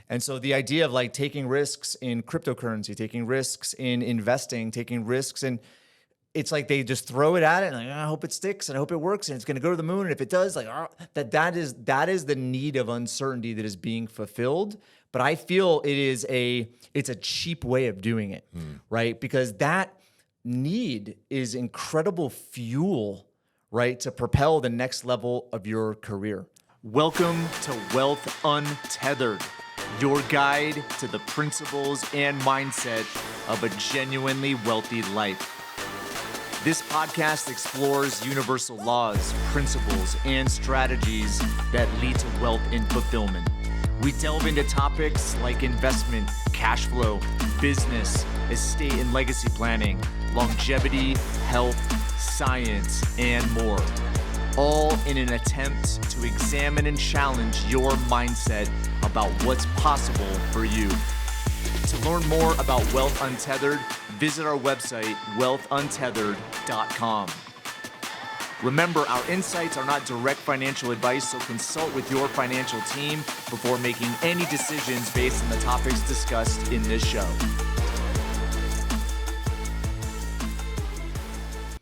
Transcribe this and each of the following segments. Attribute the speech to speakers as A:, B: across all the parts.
A: And so the idea of like taking risks in cryptocurrency, taking risks in investing, taking risks in, it's like they just throw it at it and like, I hope it sticks and I hope it works and it's going to go to the moon. And if it does, like that is the need of uncertainty that is being fulfilled. But I feel it's a cheap way of doing it, right? Because that need is incredible fuel, right, to propel the next level of your career. Welcome to Wealth Untethered, your guide to the principles and mindset of a genuinely wealthy life. This podcast explores universal laws, principles, and strategies that lead to wealth and fulfillment. We delve into topics like investment, cash flow, business, estate and legacy planning, longevity, health, science, and more. All in an attempt to examine and challenge your mindset about what's possible for you. To learn more about Wealth Untethered, visit our website, wealthuntethered.com. Remember, our insights are not direct financial advice, so consult with your financial team before making any decisions based on the topics discussed in this show.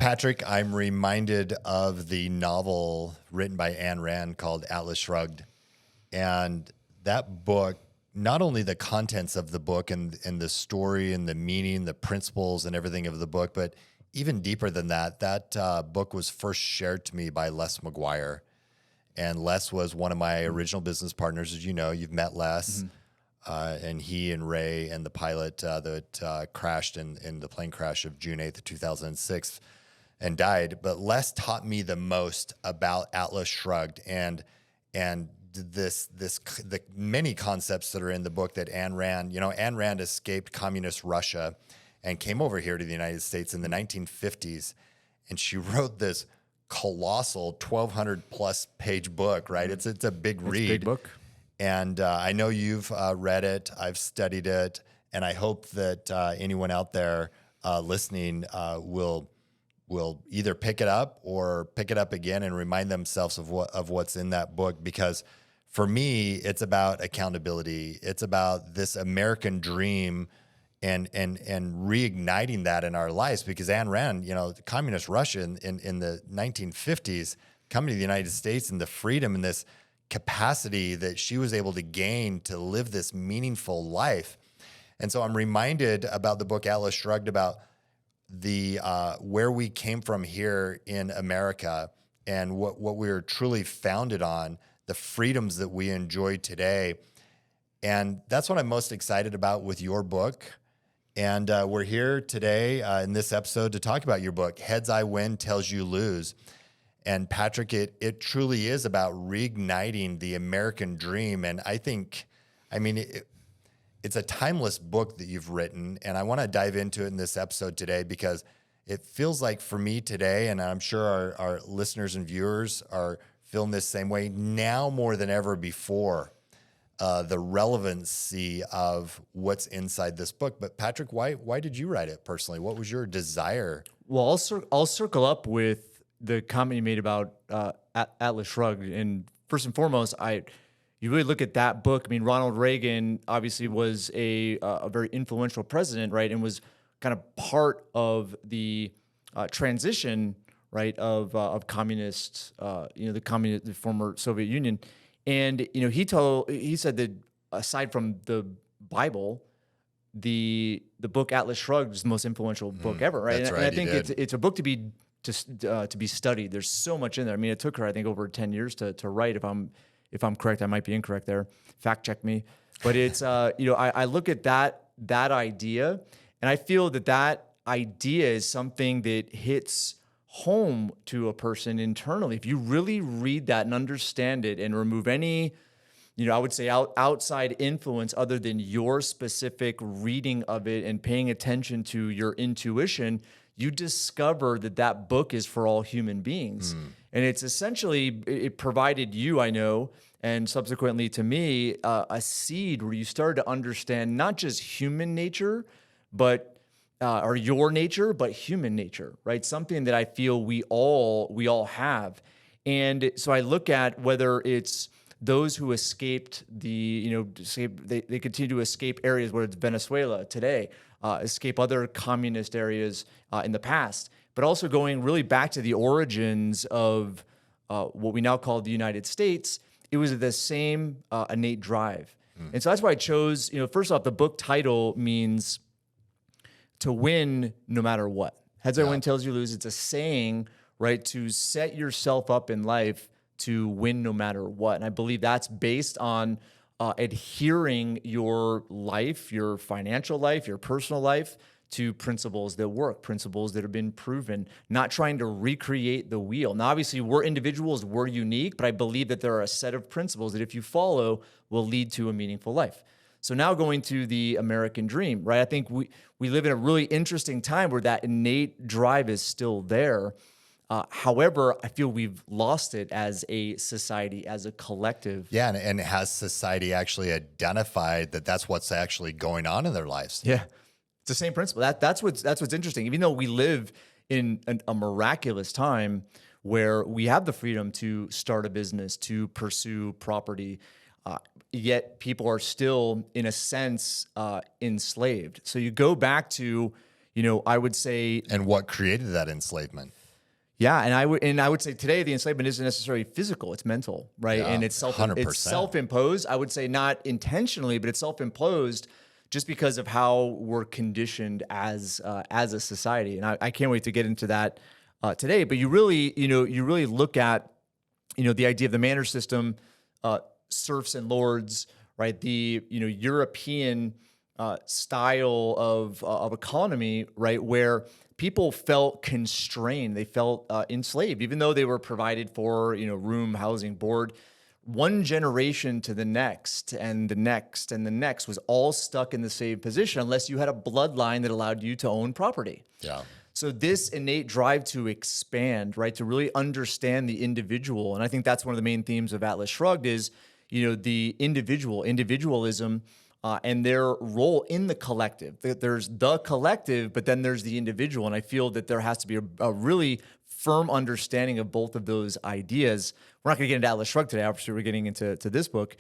B: Patrick, I'm reminded of the novel written by Ayn Rand called Atlas Shrugged. And that book, not only the contents of the book and the story and the meaning, the principles and everything of the book, but even deeper than that, book was first shared to me by Les McGuire. And Les was one of my original business partners. As you know, you've met Les. And he and Ray and the pilot that crashed in the plane crash of June 8th, 2006 and died. But Les taught me the most about Atlas Shrugged and the many concepts that are in the book that Ayn Rand escaped communist Russia and came over here to the United States in the 1950s. And she wrote this colossal 1,200 plus page book, right? It's a big read.
A: It's a big book.
B: And I know you've read it. I've studied it. And I hope that anyone out there listening will either pick it up or pick it up again and remind themselves of what's in that book. Because for me, it's about accountability. It's about this American dream and reigniting that in our lives. Because Ayn Rand, communist Russia in the 1950s, coming to the United States and the freedom and this capacity that she was able to gain to live this meaningful life. And so I'm reminded about the book Atlas Shrugged, about the where we came from here in America and what we are truly founded on, the freedoms that we enjoy today. And that's what I'm most excited about with your book. And we're here today in this episode to talk about your book, Heads I Win, Tails You Lose. And Patrick, it truly is about reigniting the American dream. And it's a timeless book that you've written, and I want to dive into it in this episode today because it feels like for me today, and I'm sure our listeners and viewers are feeling this same way now more than ever before, the relevancy of what's inside this book. But Patrick, why did you write it personally? What was your desire?
A: Well, I'll circle up with the comment you made about Atlas Shrugged. And first and foremost, you really look at that book. I mean, Ronald Reagan obviously was a very influential president, right, and was kind of part of the transition, right, of communist, the former Soviet Union. And he said that aside from the Bible, the book Atlas Shrugged is the most influential book ever, right?
B: That's
A: and
B: right.
A: I think it's a book to be studied. There's so much in there. I mean, it took her, I think, over 10 years to write. If I'm correct, I might be incorrect there. Fact check me. But it's, I look at that idea, and I feel that idea is something that hits home to a person internally. If you really read that and understand it and remove any, I would say outside influence other than your specific reading of it and paying attention to your intuition, you discover that book is for all human beings. And it's essentially, it provided you, I know, and subsequently to me, a seed where you started to understand not just human nature, but or your nature, but human nature, right? Something that I feel we all have. And so I look at whether it's those who escaped they continue to escape areas where it's Venezuela today, escape other communist areas in the past, but also going really back to the origins of what we now call the United States. It was the same innate drive. And so that's why I chose, first off, the book title means to win no matter what. Heads I win, tails you lose. It's a saying, right, to set yourself up in life to win no matter what. And I believe that's based on adhering your life, your financial life, your personal life, to principles that work, principles that have been proven, not trying to recreate the wheel. Now, obviously, we're individuals, we're unique, but I believe that there are a set of principles that if you follow will lead to a meaningful life. So now going to the American dream, right? I think we live in a really interesting time where that innate drive is still there. However, I feel we've lost it as a society, as a collective.
B: Yeah, and has society actually identified that that's what's actually going on in their lives?
A: Yeah. It's the same principle. That's what's interesting. Even though we live in a miraculous time where we have the freedom to start a business, to pursue property, yet people are still, in a sense, enslaved. So you go back to, I would say,
B: and what created that enslavement?
A: Yeah, and I would say today the enslavement isn't necessarily physical; it's mental, right?
B: Yeah,
A: and it's
B: 100%.
A: self-imposed. I would say not intentionally, but it's self-imposed. Just because of how we're conditioned as a society, and I can't wait to get into that today. But you really look at the idea of the manor system, serfs and lords, right? The European style of economy, right, where people felt constrained, they felt enslaved, even though they were provided for room, housing, board. One generation to the next and the next and the next was all stuck in the same position unless you had a bloodline that allowed you to own property.
B: Yeah.
A: So this innate drive to expand, right, to really understand the individual, and I think that's one of the main themes of Atlas Shrugged is, the individualism, and their role in the collective. There's the collective, but then there's the individual, and I feel that there has to be a really firm understanding of both of those ideas. We're not going to get into Atlas Shrugged today. Obviously, we're getting into this book.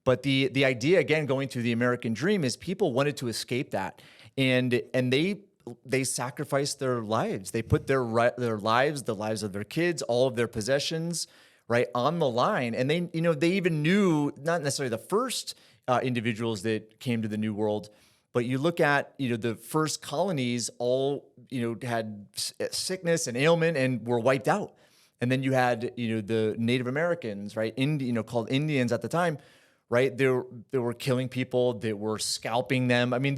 A: But the idea, again, going to the American dream, is people wanted to escape that. And they sacrificed their lives. They put their lives, the lives of their kids, all of their possessions, right, on the line. And they even knew, not necessarily the first individuals that came to the New World, but you look at, the first colonies all, had sickness and ailment and were wiped out. And then you had, the Native Americans, right, called Indians at the time, right? They were killing people, they were scalping them. I mean,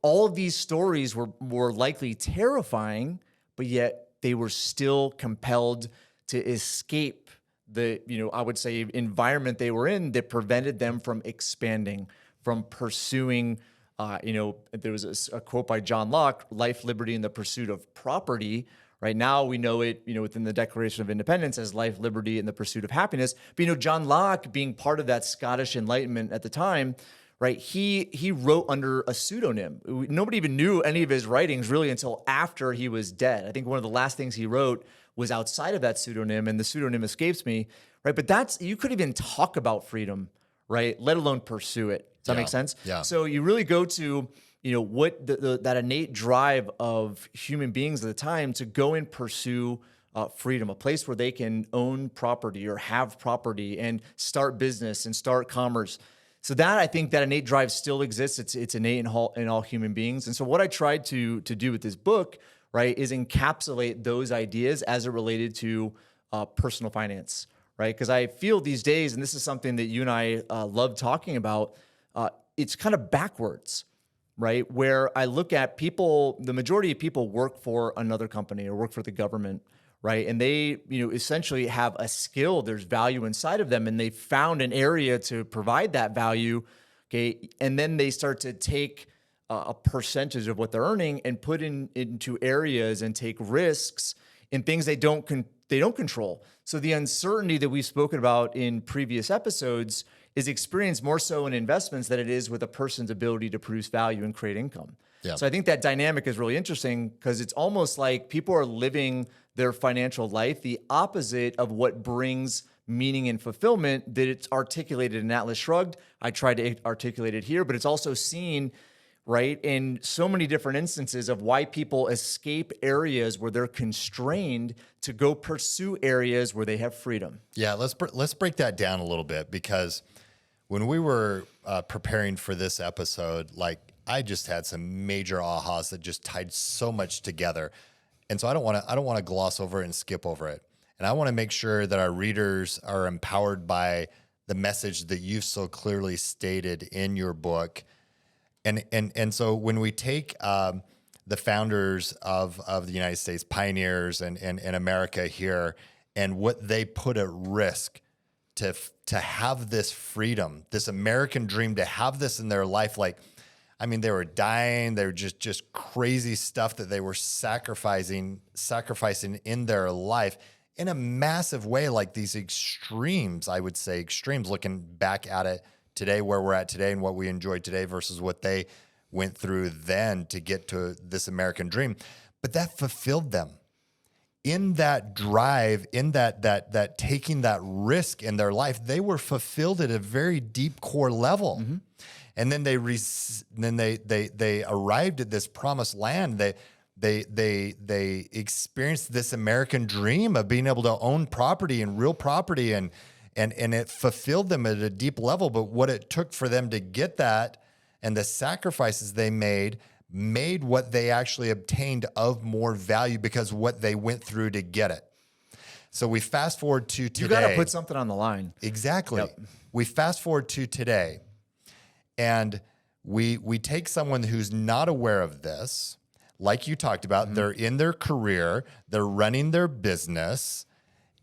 A: all of these stories were likely terrifying, but yet they were still compelled to escape the, I would say, environment they were in that prevented them from expanding, from pursuing. There was a quote by John Locke: "Life, liberty, and the pursuit of property." Right now, we know it, within the Declaration of Independence as life, liberty, and the pursuit of happiness. But John Locke, being part of that Scottish Enlightenment at the time, right? He wrote under a pseudonym. Nobody even knew any of his writings really until after he was dead. I think one of the last things he wrote was outside of that pseudonym, and the pseudonym escapes me, right? But you couldn't even talk about freedom, right? Let alone pursue it. Does that make sense?
B: Yeah.
A: So you really go to, what that innate drive of human beings at the time to go and pursue freedom, a place where they can own property or have property and start business and start commerce. So that, I think, that innate drive still exists. It's innate in all human beings. And so what I tried to do with this book, right, is encapsulate those ideas as it related to personal finance, right? Because I feel these days, and this is something that you and I love talking about, it's kind of backwards, right? Where I look at people, the majority of people work for another company or work for the government, right? And they, essentially have a skill, there's value inside of them, and they found an area to provide that value, okay? And then they start to take a percentage of what they're earning and put into areas and take risks in things they don't control. So the uncertainty that we've spoken about in previous episodes is experienced more so in investments than it is with a person's ability to produce value and create income.
B: Yeah.
A: So I think that dynamic is really interesting because it's almost like people are living their financial life the opposite of what brings meaning and fulfillment, that it's articulated in Atlas Shrugged. I tried to articulate it here, but it's also seen, right, in so many different instances of why people escape areas where they're constrained to go pursue areas where they have freedom.
B: Yeah, let's break that down a little bit, because when we were preparing for this episode, like, I just had some major ahas that just tied so much together. And so I don't want to gloss over it and skip over it. And I want to make sure that our readers are empowered by the message that you've so clearly stated in your book. And so when we take the founders of the United States, pioneers and America here, and what they put at risk to have this freedom, this American dream, to have this in their life, like, I mean, they were dying. They were just crazy stuff that they were sacrificing in their life in a massive way, like these extremes, I would say extremes, looking back at it today, where we're at today and what we enjoy today versus what they went through then to get to this American dream. But that fulfilled them in that drive, in that taking that risk in their life. They were fulfilled at a very deep core level. Mm-hmm. And then they arrived at this promised land. They experienced this American dream of being able to own property and real property, and it fulfilled them at a deep level. But what it took for them to get that, and the sacrifices they made what they actually obtained of more value, because what they went through to get it. So we fast forward to today.
A: You got to put something on the line.
B: Exactly.
A: Yep.
B: We fast forward to today. And we take someone who's not aware of this, like you talked about. Mm-hmm. They're in their career, they're running their business,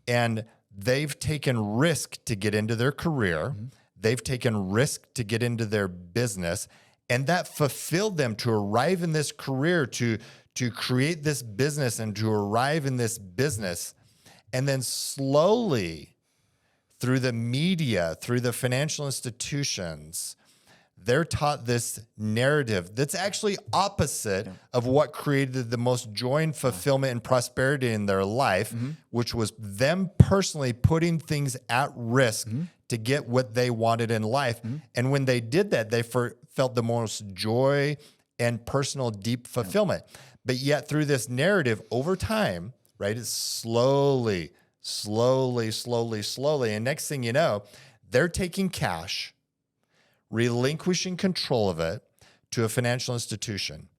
B: and they've taken risk to get into their career. Mm-hmm. They've taken risk to get into their business, and that fulfilled them to arrive in this career, to create this business and to arrive in this business. And then slowly, through the media, through the financial institutions, they're taught this narrative that's actually opposite of what created the most joy and fulfillment and prosperity in their life, mm-hmm. which was them personally putting things at risk mm-hmm. to get what they wanted in life. Mm-hmm. And when they did that, they felt the most joy and personal deep fulfillment. Yeah. But yet through this narrative over time, right, it's slowly. And next thing you know, they're taking cash, relinquishing control of it to a financial institution.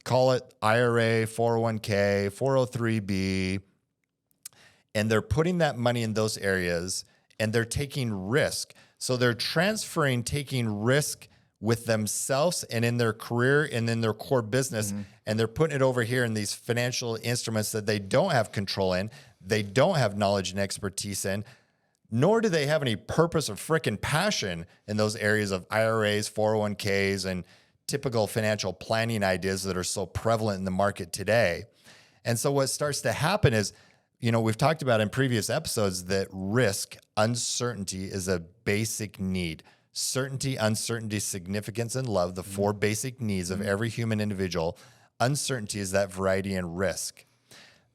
B: Call it IRA, 401k, 403b. And they're putting that money in those areas, and they're taking risk. So they're taking risk with themselves and in their career and in their core business. Mm-hmm. And they're putting it over here in these financial instruments that they don't have control in, they don't have knowledge and expertise in, nor do they have any purpose or frickin' passion in those areas of IRAs, 401ks, and typical financial planning ideas that are so prevalent in the market today. And so what starts to happen is, we've talked about in previous episodes that risk, uncertainty is a basic need. Certainty, uncertainty, significance, and love, the four basic needs of every human individual. Uncertainty is that variety and risk.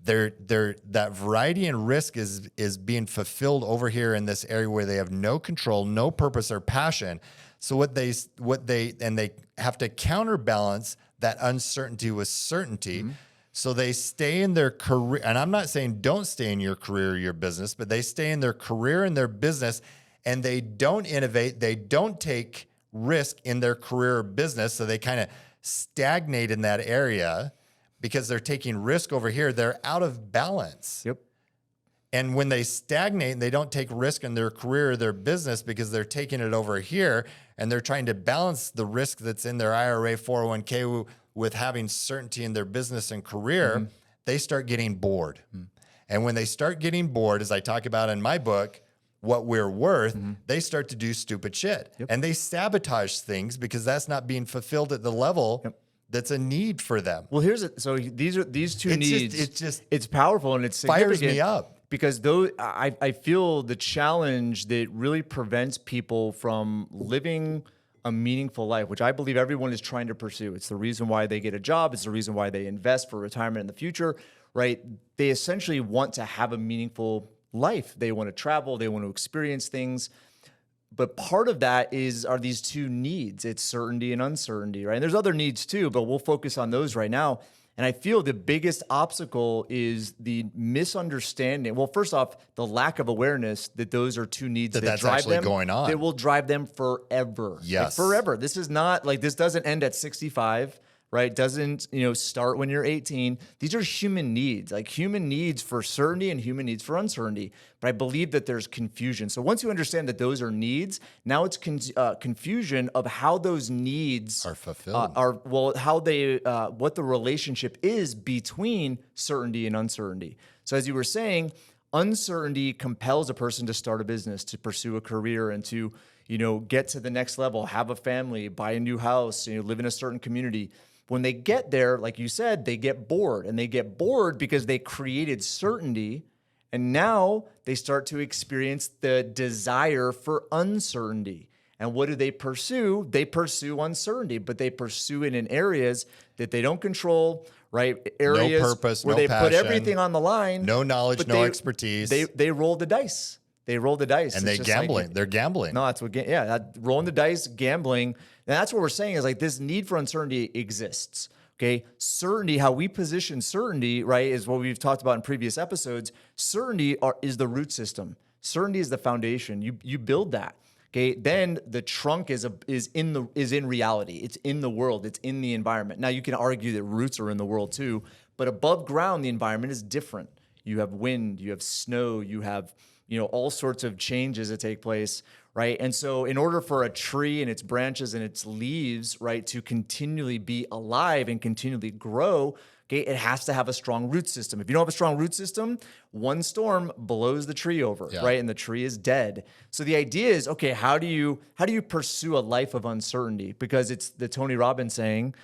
B: That variety and risk is being fulfilled over here in this area where they have no control, no purpose or passion. So they have to counterbalance that uncertainty with certainty. Mm-hmm. So they stay in their career, and I'm not saying don't stay in your career or your business, but they stay in their career and their business, and they don't innovate, they don't take risk in their career or business, so they kind of stagnate in that area. Because they're taking risk over here, they're out of balance.
A: Yep.
B: And when they stagnate and they don't take risk in their career or their business because they're taking it over here and they're trying to balance the risk that's in their IRA, 401k with having certainty in their business and career, mm-hmm. they start getting bored. Mm-hmm. And when they start getting bored, as I talk about in my book, What We're Worth, mm-hmm. they start to do stupid shit. Yep. And they sabotage things because that's not being fulfilled at the level yep. that's a need for them.
A: Well, so these two needs. It's powerful and it's
B: fires me up
A: because I feel the challenge that really prevents people from living a meaningful life, which I believe everyone is trying to pursue. It's the reason why they get a job. It's the reason why they invest for retirement in the future, right? They essentially want to have a meaningful life. They want to travel, they want to experience things. But part of that are these two needs. It's certainty and uncertainty, right? And there's other needs too, but we'll focus on those right now. And I feel the biggest obstacle is the misunderstanding. Well, first off, the lack of awareness that those are two needs that
B: that's
A: drive
B: actually
A: them.
B: going on.
A: That will drive them forever.
B: Yes.
A: Like forever. This is not like, this doesn't end at 65. Right? Doesn't, start when you're 18. These are human needs, like human needs for certainty and human needs for uncertainty. But I believe that there's confusion. So once you understand that those are needs, now it's confusion of how those needs
B: are fulfilled.
A: What the relationship is between certainty and uncertainty. So as you were saying, uncertainty compels a person to start a business, to pursue a career, and to, get to the next level, have a family, buy a new house, live in a certain community. When they get there, like you said, they get bored, and they get bored because they created certainty, and now they start to experience the desire for uncertainty. And what do they pursue? They pursue uncertainty, but they pursue it in areas that they don't control, right? Areas
B: no purpose,
A: where
B: no
A: they
B: passion,
A: put everything on the line.
B: no knowledge, no expertise.
A: They roll the dice. They roll the dice.
B: And they're gambling.
A: No, that's rolling the dice, gambling. And that's what we're saying is like this need for uncertainty exists. Okay. Certainty, how we position certainty, right, is what we've talked about in previous episodes. Certainty is the root system. Certainty is the foundation. You build that. Okay. Then the trunk is in reality. It's in the world. It's in the environment. Now you can argue that roots are in the world too, but above ground, the environment is different. You have wind, you have snow, you have all sorts of changes that take place, right? And so in order for a tree and its branches and its leaves, right, to continually be alive and continually grow, okay, it has to have a strong root system. If you don't have a strong root system, one storm blows the tree over, right? And the tree is dead. So the idea is, okay, how do you pursue a life of uncertainty? Because it's the Tony Robbins saying,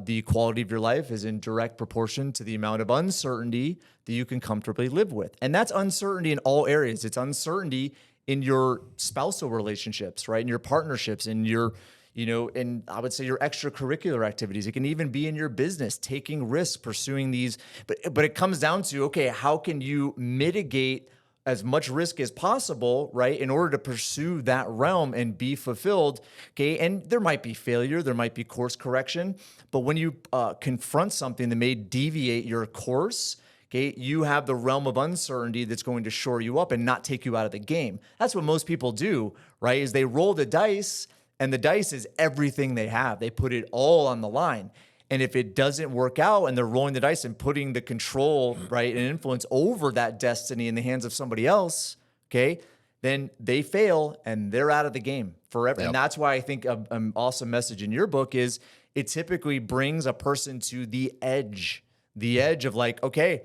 A: the quality of your life is in direct proportion to the amount of uncertainty that you can comfortably live with. And that's uncertainty in all areas. It's uncertainty in your spousal relationships, right? In your partnerships, in your, and I would say your extracurricular activities. It can even be in your business, taking risks, pursuing these. But it comes down to, okay, how can you mitigate as much risk as possible, right, in order to pursue that realm and be fulfilled, okay? And there might be failure, there might be course correction, but when you confront something that may deviate your course, okay, you have the realm of uncertainty that's going to shore you up and not take you out of the game. That's what most people do, right, is they roll the dice, and the dice is everything they have. They put it all on the line. And if it doesn't work out and they're rolling the dice and putting the control, right, and influence over that destiny in the hands of somebody else, okay, then they fail and they're out of the game forever. Yep. And that's why I think an awesome message in your book is it typically brings a person to the edge of like, okay,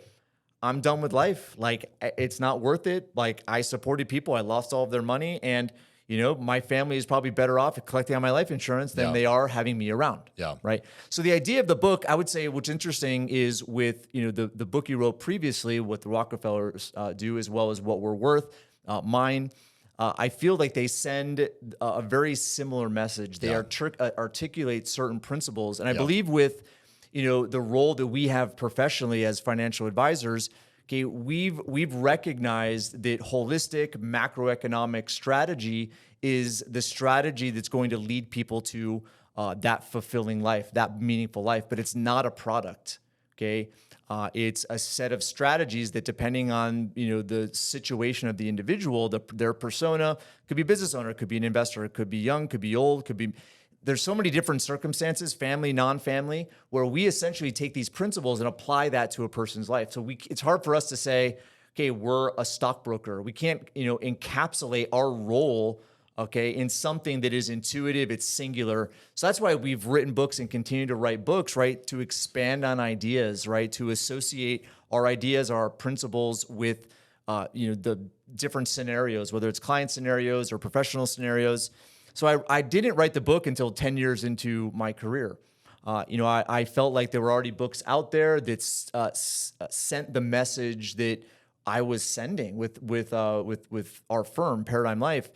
A: I'm done with life. Like, it's not worth it. Like, I supported people. I lost all of their money. And my family is probably better off collecting on my life insurance than they are having me around. Yeah. Right. So the idea of the book, I would say, what's interesting is with, the book you wrote previously, what the Rockefellers do, as well as What We're Worth, mine, I feel like they send a very similar message. They articulate certain principles. And I believe with, the role that we have professionally as financial advisors, okay, we've recognized that holistic macroeconomic strategy is the strategy that's going to lead people to that fulfilling life, that meaningful life. But it's not a product, okay? It's a set of strategies that, depending on the situation of the individual, their persona, could be a business owner, could be an investor, it could be young, could be old, could be. There's so many different circumstances, family, non-family, where we essentially take these principles and apply that to a person's life. So it's hard for us to say, okay, we're a stockbroker. We can't, encapsulate our role, okay, in something that is intuitive, it's singular. So that's why we've written books and continue to write books, right, to expand on ideas, right, to associate our ideas, our principles with, the different scenarios, whether it's client scenarios or professional scenarios. So I didn't write the book until 10 years into my career. I felt like there were already books out there that sent the message that I was sending with our firm, Paradigm Life.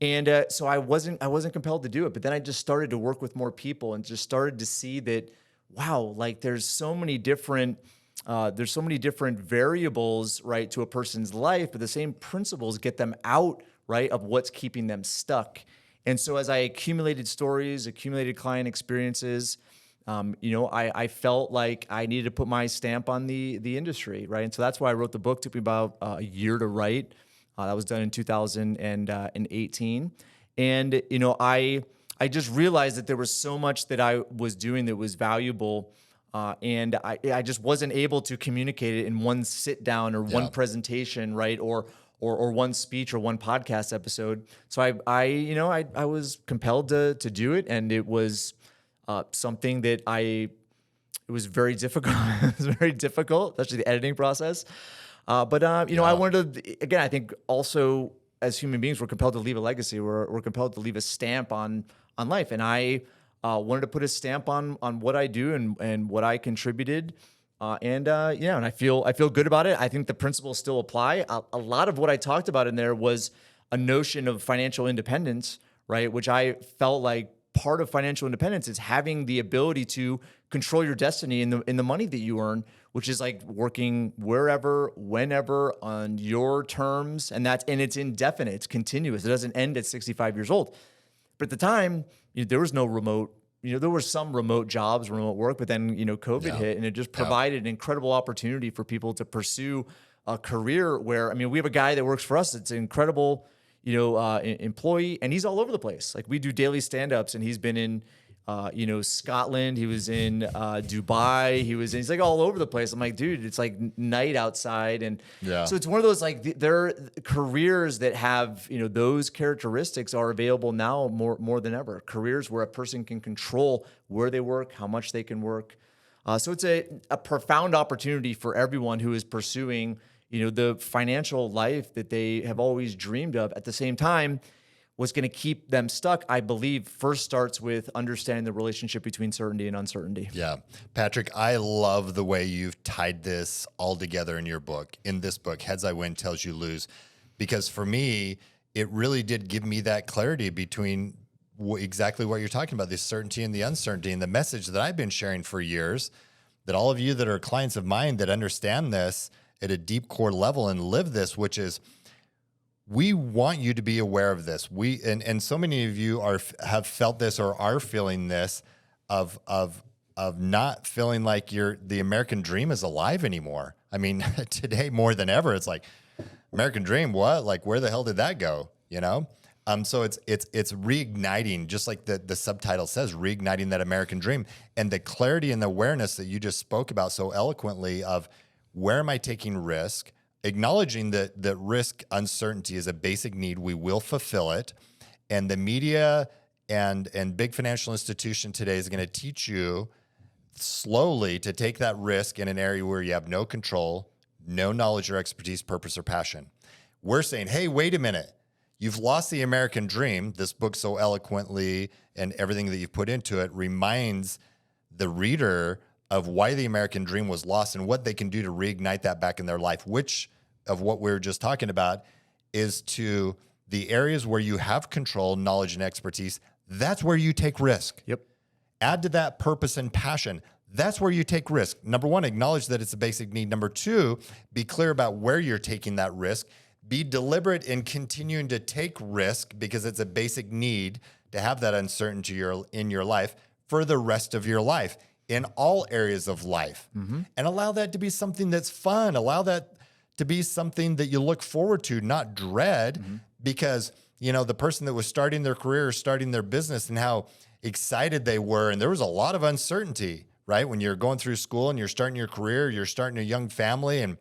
A: And so I wasn't compelled to do it. But then I just started to work with more people and just started to see that, wow, like there's so many different there's so many different variables, right, to a person's life, but the same principles get them out, right, of what's keeping them stuck. And so as I accumulated stories, accumulated client experiences, I felt like I needed to put my stamp on the industry, right? And so that's why I wrote the book. It took me about a year to write. That was done in 2018. And, I just realized that there was so much that I was doing that was valuable. And I just wasn't able to communicate it in one sit down or one presentation, right? Or one speech or one podcast episode. So I was compelled to do it. And it was something that it was very difficult. It was very difficult, especially the editing process. I wanted to, again, I think also as human beings, we're compelled to leave a legacy. We're compelled to leave a stamp on life. And I wanted to put a stamp on what I do and what I contributed. And I feel good about it. I think the principles still apply. A lot of what I talked about in there was a notion of financial independence, right? Which I felt like part of financial independence is having the ability to control your destiny in the money that you earn, which is like working wherever, whenever, on your terms, and it's indefinite, it's continuous. It doesn't end at 65 years old. But at the time, there was no remote. There were some remote jobs, remote work, but then COVID hit, and it just provided an incredible opportunity for people to pursue a career where, we have a guy that works for us. It's an incredible employee, and he's all over the place. Like we do daily stand-ups, and he's been in, Scotland. He was in Dubai. He's like all over the place. I'm like, dude, it's like night outside, and so it's one of those like there are careers that have those characteristics are available now more than ever. Careers where a person can control where they work, how much they can work. So it's a profound opportunity for everyone who is pursuing the financial life that they have always dreamed of. At the same time, what's going to keep them stuck, I believe, first starts with understanding the relationship between certainty and uncertainty.
B: Yeah. Patrick, I love the way you've tied this all together in your book. In this book, Heads I Win, Tails You Lose. Because for me, it really did give me that clarity between exactly what you're talking about, the certainty and the uncertainty. And the message that I've been sharing for years, that all of you that are clients of mine that understand this at a deep core level and live this, which is we want you to be aware of this. And so many of you have felt this or are feeling this of not feeling like the American dream is alive anymore. Today more than ever, it's like American dream. What? Like where the hell did that go? So it's reigniting, just like the subtitle says, reigniting that American dream, and the clarity and the awareness that you just spoke about so eloquently of where am I taking risk, acknowledging that risk uncertainty is a basic need. We will fulfill it. And the media and big financial institution today is going to teach you slowly to take that risk in an area where you have no control, no knowledge or expertise, purpose, or passion. We're saying, hey, wait a minute. You've lost the American dream. This book so eloquently and everything that you've put into it reminds the reader of why the American dream was lost and what they can do to reignite that back in their life, which of what we were just talking about is to the areas where you have control, knowledge, and expertise. That's where you take risk.
A: Yep.
B: Add to that purpose and passion. That's where you take risk. Number one, acknowledge that it's a basic need. Number two, be clear about where you're taking that risk. Be deliberate in continuing to take risk because it's a basic need to have that uncertainty in your life for the rest of your life, in all areas of life. Mm-hmm. And allow that to be something that's fun. Allow that to be something that you look forward to, not dread, because, the person that was starting their career or starting their business and how excited they were, and there was a lot of uncertainty, right? When you're going through school and you're starting your career, you're starting a young family, and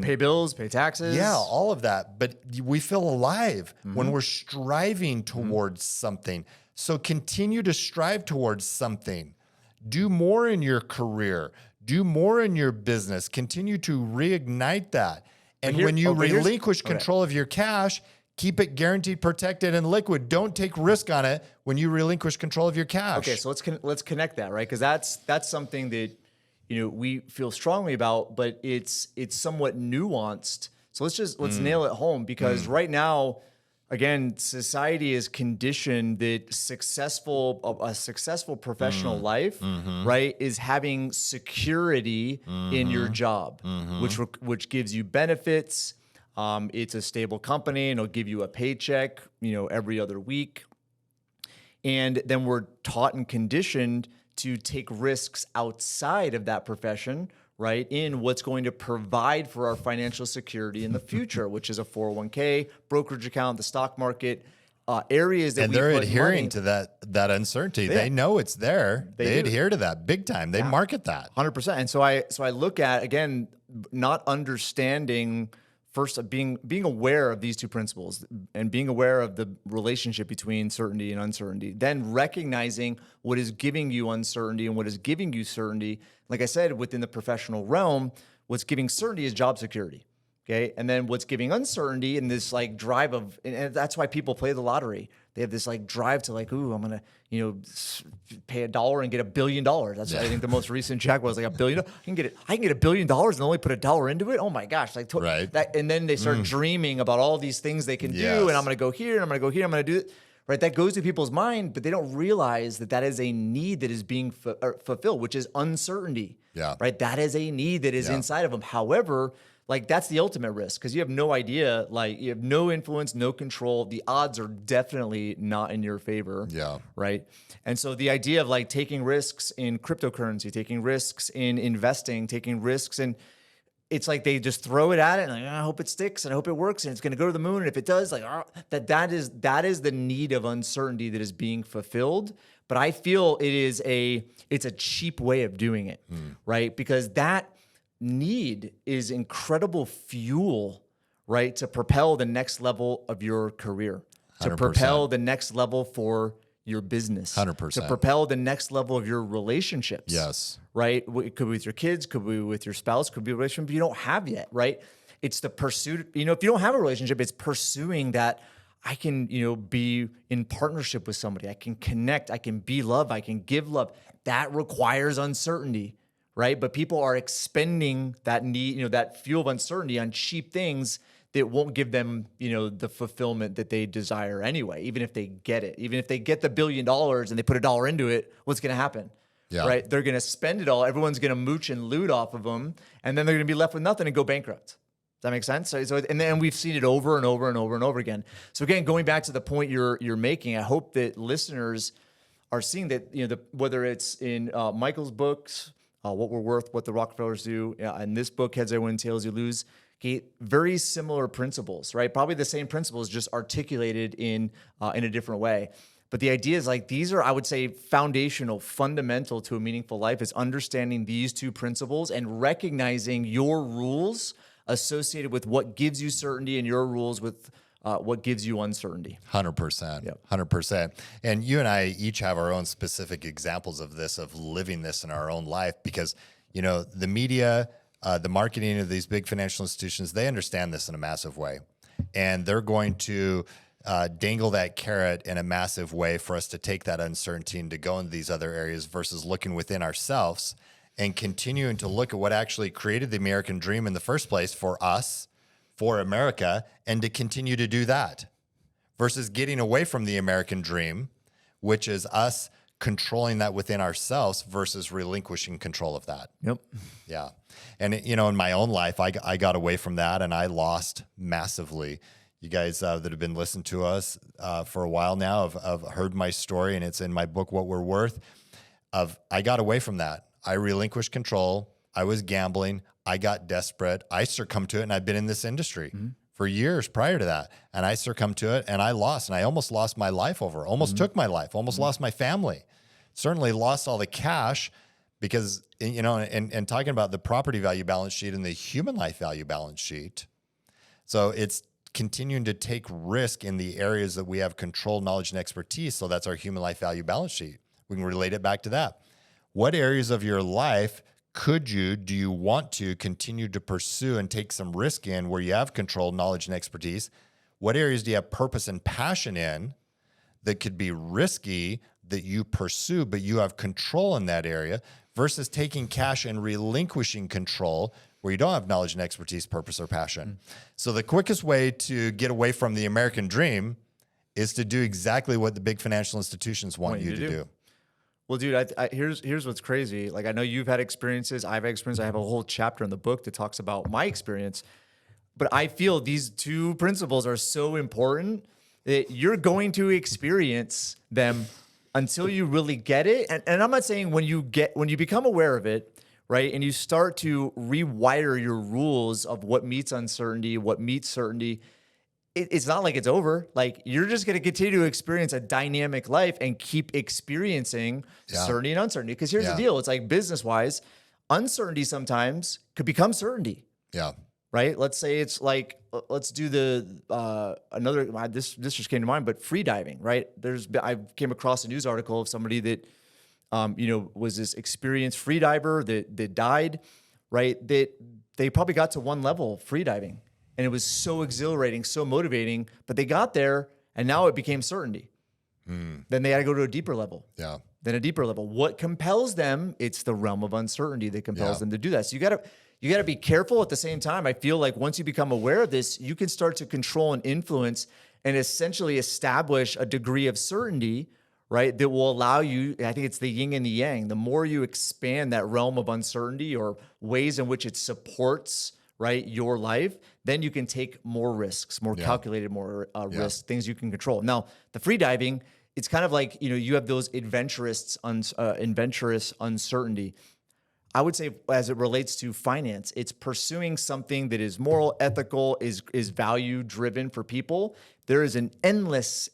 A: pay bills, pay taxes.
B: Yeah, all of that. But we feel alive when we're striving towards something. So continue to strive towards something. Do more in your career. Do more in your business. Continue to reignite that. And when you relinquish control of your cash, keep it guaranteed, protected, and liquid. Don't take risk on it when you relinquish control of your cash.
A: Okay, so let's connect that, right? Because that's something that we feel strongly about, but it's somewhat nuanced. So let's nail it home, because right now, again, society is conditioned that a successful professional life, right, is having security in your job, which gives you benefits. It's a stable company and it'll give you a paycheck, every other week. And then we're taught and conditioned to take risks outside of that profession, right, in what's going to provide for our financial security in the future, which is a 401k, brokerage account, the stock market, areas that
B: and
A: we
B: they're
A: put
B: adhering
A: money.
B: to that uncertainty.
A: Yeah.
B: They know it's there. They
A: do.
B: adhere to that big time. They market that.
A: 100%. And so I look at, again, not understanding first being aware of these two principles and being aware of the relationship between certainty and uncertainty, then recognizing what is giving you uncertainty and what is giving you certainty. Like I said, within the professional realm, what's giving certainty is job security. Okay. And then what's giving uncertainty and this like drive of, and that's why people play the lottery. They have this like drive to like, ooh, I'm going to, pay $1 and get $1 billion. That's I think the most recent check was like $1 billion. I can get $1 billion and only put $1 into it. Oh my gosh. Like
B: Right.
A: that. And then they start dreaming about all these things they can do.
B: Yes.
A: And I'm going to go here and I'm going to go here. I'm going to do it. Right. That goes through people's mind, but they don't realize that is a need that is being fulfilled, which is uncertainty.
B: Yeah.
A: Right. That is a need that is inside of them. However, like that's the ultimate risk because you have no idea, like you have no influence, no control. The odds are definitely not in your favor.
B: Yeah.
A: Right. And so the idea of like taking risks in cryptocurrency, taking risks in investing, taking risks in, it's like they just throw it at it and like, I hope it sticks and I hope it works and it's going to go to the moon. And if it does, like that is the need of uncertainty that is being fulfilled. But I feel it's a cheap way of doing it, right? Because that need is incredible fuel, right? To propel the next level of your career, to
B: 100%.
A: propel the next level for your business,
B: 100%.
A: to propel the next level of your relationships.
B: Yes.
A: Right? It could be with your kids, could be with your spouse, could be a relationship you don't have yet, right? It's the pursuit, if you don't have a relationship, it's pursuing that I can, be in partnership with somebody. I can connect, I can be love, I can give love. That requires uncertainty, right? But people are expending that need, that fuel of uncertainty on cheap things that won't give them, the fulfillment that they desire anyway, even if they get it. Even if they get the $1 billion and they put $1 into it, what's going to happen?
B: Yeah.
A: Right? They're going to spend it all. Everyone's going to mooch and loot off of them, and then they're going to be left with nothing and go bankrupt. Does that make sense? So and then we've seen it over and over and over and over again. So again, going back to the point you're making, I hope that listeners are seeing that, whether it's in Michael's books, What We're Worth, What the Rockefellers Do, and this book, Heads I Win, Tails You Lose. Okay, very similar principles, right? Probably the same principles, just articulated in a different way. But the idea is like these are, I would say, foundational, fundamental to a meaningful life is understanding these two principles and recognizing your rules associated with what gives you certainty and your rules with what gives you uncertainty.
B: 100%.
A: Yep.
B: 100%. And you and I each have our own specific examples of this, of living this in our own life because, the media, the marketing of these big financial institutions, they understand this in a massive way. And they're going to dangle that carrot in a massive way for us to take that uncertainty and to go into these other areas versus looking within ourselves and continuing to look at what actually created the American dream in the first place for us, for America, and to continue to do that versus getting away from the American dream, which is us controlling that within ourselves versus relinquishing control of that.
A: Yep.
B: Yeah. And, in my own life, I got away from that and I lost massively. You guys that have been listening to us for a while now have heard my story, and it's in my book, What We're Worth. I got away from that. I relinquished control. I was gambling. I got desperate. I succumbed to it, and I've been in this industry for years prior to that. And I succumbed to it, and I lost. And I almost lost my life over. Almost took my life. Almost lost my family. Certainly lost all the cash because, and talking about the property value balance sheet and the human life value balance sheet. So it's continuing to take risk in the areas that we have control, knowledge, and expertise. So that's our human life value balance sheet. We can relate it back to that. What areas of your life do you want to continue to pursue and take some risk in where you have control, knowledge, and expertise? What areas do you have purpose and passion in that could be risky that you pursue, but you have control in that area versus taking cash and relinquishing control where you don't have knowledge and expertise, purpose, or passion? So the quickest way to get away from the American dream is to do exactly what the big financial institutions want you to do.
A: Well, dude, here's what's crazy. Like, I know you've had experiences. I've had experience. I have a whole chapter in the book that talks about my experience. But I feel these two principles are so important that you're going to experience them until you really get it. And I'm not saying when you become aware of it, right, and you start to rewire your rules of what meets uncertainty, what meets certainty, it's not like it's over. Like, you're just going to continue to experience a dynamic life and keep experiencing certainty and uncertainty. Because here's the deal. It's like, business-wise, uncertainty sometimes could become certainty.
B: Yeah.
A: Right? Let's say it's like, let's do this just came to mind, but free diving, right? I came across a news article of somebody that, was this experienced free diver that died, right? That they probably got to one level free diving. And it was so exhilarating, so motivating, but they got there and now it became certainty. Then they had to go to a deeper level.
B: Yeah.
A: Then a deeper level. What compels them? It's the realm of uncertainty that compels them to do that. So you got to be careful at the same time. I feel like once you become aware of this, you can start to control and influence and essentially establish a degree of certainty, right, that will allow you, I think it's the yin and the yang. The more you expand that realm of uncertainty or ways in which it supports, right, your life, then you can take more risks, more calculated, more risks, things you can control. Now, the free diving, it's kind of like, you have those adventurous uncertainty. I would say, as it relates to finance, it's pursuing something that is moral, ethical, is value driven for people. There is an endless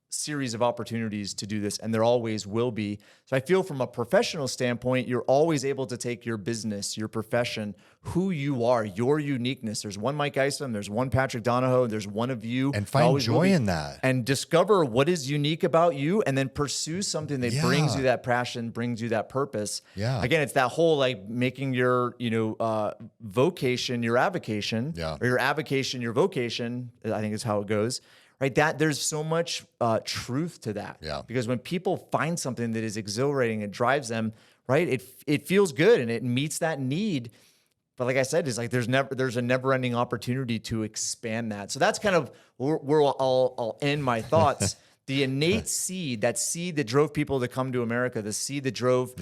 A: series of opportunities to do this, and there always will be. So I feel from a professional standpoint, you're always able to take your business, your profession, who you are, your uniqueness. There's one Mike Isom, there's one Patrick Donahoe, there's one of you.
B: And find joy in that.
A: And discover what is unique about you, and then pursue something that brings you that passion, brings you that purpose.
B: Yeah.
A: Again, it's that whole, like, making your, vocation your avocation, or your avocation your vocation, I think is how it goes. Right, that there's so much truth to that. Yeah. Because when people find something that is exhilarating and drives them, right, it feels good and it meets that need. But like I said, it's like there's a never-ending opportunity to expand that. So that's kind of where I'll end my thoughts. The innate seed, that seed that drove people to come to America, the seed that drove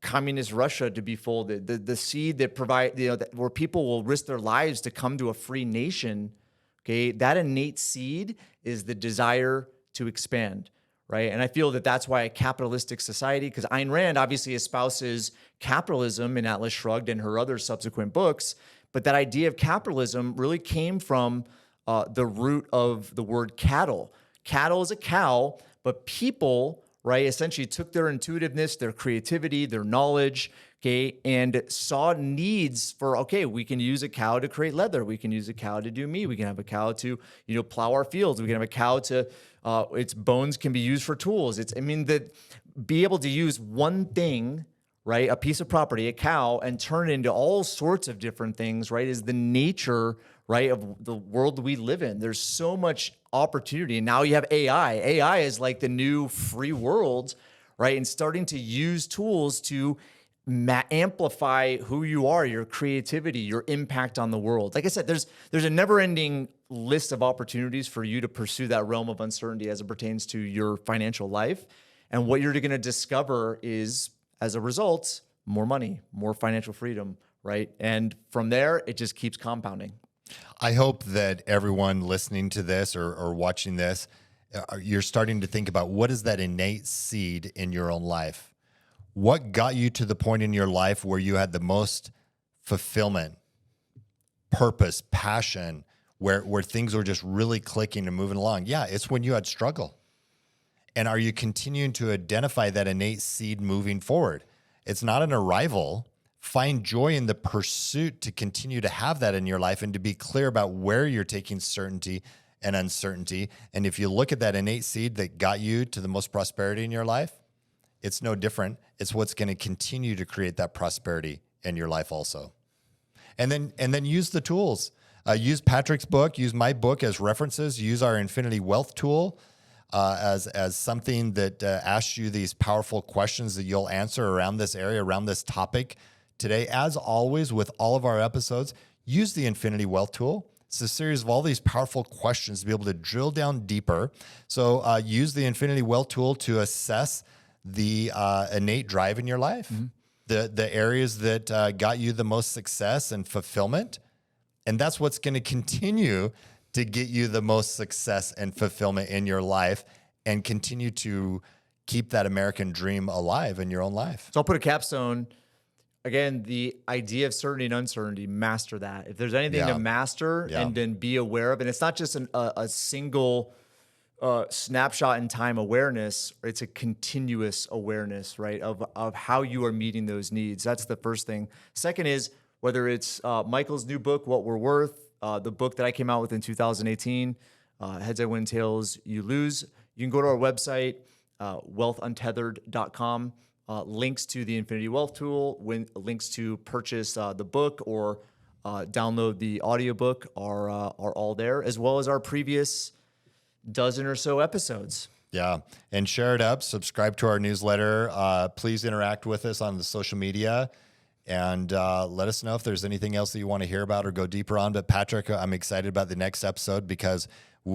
A: communist Russia to be folded, the seed that where people will risk their lives to come to a free nation. Okay, that innate seed is the desire to expand, right? And I feel that that's why a capitalistic society, because Ayn Rand obviously espouses capitalism in Atlas Shrugged and her other subsequent books, but that idea of capitalism really came from the root of the word cattle. Cattle is a cow, but people, right, essentially took their intuitiveness, their creativity, their knowledge, okay, and saw needs for, okay, we can use a cow to create leather. We can use a cow to do meat. We can have a cow to, plow our fields. We can have a cow to, its bones can be used for tools. Be able to use one thing, right, a piece of property, a cow, and turn it into all sorts of different things, right, is the nature, right, of the world we live in. There's so much opportunity. And now you have AI. AI is like the new free world, right, and starting to use tools to amplify who you are, your creativity, your impact on the world. Like I said, there's a never-ending list of opportunities for you to pursue that realm of uncertainty as it pertains to your financial life. And what you're going to discover is, as a result, more money, more financial freedom, right? And from there, it just keeps compounding.
B: I hope that everyone listening to this or watching this, you're starting to think about what is that innate seed in your own life? What got you to the point in your life where you had the most fulfillment, purpose, passion, where things were just really clicking and moving along? Yeah, it's when you had struggle. And are you continuing to identify that innate seed moving forward? It's not an arrival. Find joy in the pursuit to continue to have that in your life and to be clear about where you're taking certainty and uncertainty. And if you look at that innate seed that got you to the most prosperity in your life, it's no different. It's what's going to continue to create that prosperity in your life also. And then use the tools. Use Patrick's book, use my book as references, use our Infinity Wealth tool as something that asks you these powerful questions that you'll answer around this area, around this topic today. As always, with all of our episodes, use the Infinity Wealth tool. It's a series of all these powerful questions to be able to drill down deeper. So use the Infinity Well tool to assess the innate drive in your life, the areas that got you the most success and fulfillment. And that's what's going to continue to get you the most success and fulfillment in your life and continue to keep that American dream alive in your own life.
A: So I'll put a capstone. Again, the idea of certainty and uncertainty, master that. If there's anything to master and then be aware of, and it's not just a single snapshot in time awareness, it's a continuous awareness, right, of how you are meeting those needs. That's the first thing. Second is, whether it's Michael's new book, What We're Worth, the book that I came out with in 2018, Heads I Win, Tails You Lose, you can go to our website, wealthuntethered.com. Links to the Infinity Wealth tool, links to purchase the book or download the audiobook are all there, as well as our previous dozen or so episodes.
B: Yeah. And share it up, subscribe to our newsletter. Please interact with us on the social media and let us know if there's anything else that you want to hear about or go deeper on. But Patrick, I'm excited about the next episode because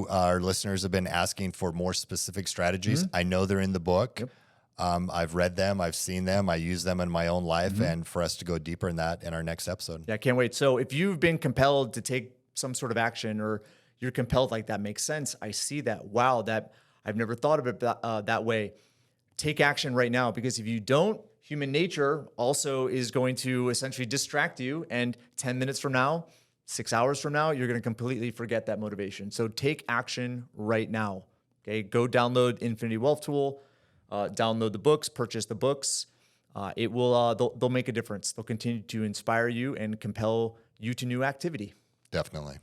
B: our listeners have been asking for more specific strategies. I know they're in the book. Yep. I've read them, I've seen them, I use them in my own life, and for us to go deeper in that in our next episode.
A: Yeah, I can't wait. So if you've been compelled to take some sort of action, or you're compelled, like, that makes sense, I see that, wow, that I've never thought of it that way. Take action right now, because if you don't, human nature also is going to essentially distract you, and 10 minutes from now, 6 hours from now, you're going to completely forget that motivation. So take action right now. Okay, go download Infinity Wealth Tool. Download the books, purchase the books. It will. They'll make a difference. They'll continue to inspire you and compel you to new activity.
B: Definitely.